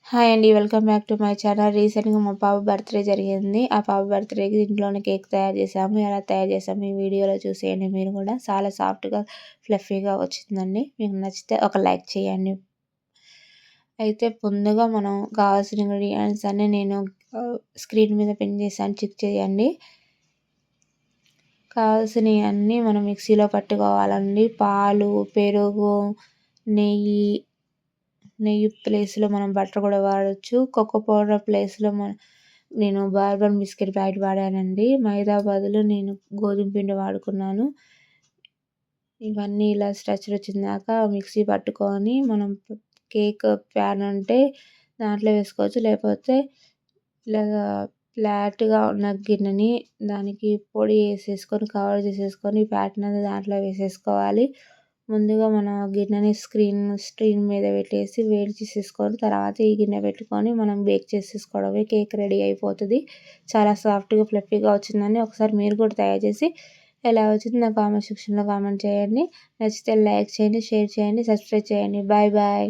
Hi అండి. Welcome back to my channel. రీసెంట్‌గా మా పాప బర్త్‌డే జరిగింది. ఆ పాప బర్త్‌డేకి ఇంట్లోనే కేక్ తయారు చేసాము. ఎలా తయారు చేసాము ఈ వీడియోలో చూసేయండి మీరు కూడా. చాలా సాఫ్ట్‌గా, ఫ్లఫీగా వచ్చిందండి. మీకు నచ్చితే ఒక లైక్ చేయండి. అయితే ముందుగా మనం కావాల్సిన ఇంగ్రీడియంట్స్ అన్నీ నేను స్క్రీన్ మీద పిన్ చేశాను, చెక్ చేయండి. కావాల్సినవి అన్నీ మనం మిక్సీలో పట్టుకోవాలండి. పాలు, పెరుగు, నెయ్యి ప్లేస్‌లో మనం బటర్ కూడా వాడొచ్చు. కోకో పౌడర్ ప్లేస్‌లో నేను బర్బన్ బిస్కెట్ ప్యాకెట్ వాడానండి. మైదా బదులు నేను గోధుమ పిండి వాడుకున్నాను. ఇవన్నీ ఇలా స్ట్రక్చర్ వచ్చిందాక మిక్సీ పట్టుకొని మనం కేక్ ప్యాన్ ఉంటే దాంట్లో వేసుకోవచ్చు. లేకపోతే ఇలాగా ఫ్లాట్‌గా ఉన్న గిన్నెని దానికి పొడి వేసేసుకొని కవర్ చేసేసుకొని ప్యాటర్న్ అనేది దాంట్లో వేసేసుకోవాలి. ముందుగా మన గిన్నెని స్క్రీన్ మీద పెట్టేసి వేడి చేసేసుకొని తర్వాత ఈ గిన్నె పెట్టుకొని మనం బేక్ చేసేసుకోవడమే. కేక్ రెడీ అయిపోతుంది. చాలా సాఫ్ట్‌గా, ఫ్లఫీగా వచ్చిందండి. ఒకసారి మీరు కూడా తయారు చేసి ఎలా వచ్చిందో నా కామెంట్ సెక్షన్‌లో కామెంట్ చేయండి. నచ్చితే లైక్ చేయండి, షేర్ చేయండి, సబ్స్క్రైబ్ చేయండి. Bye bye.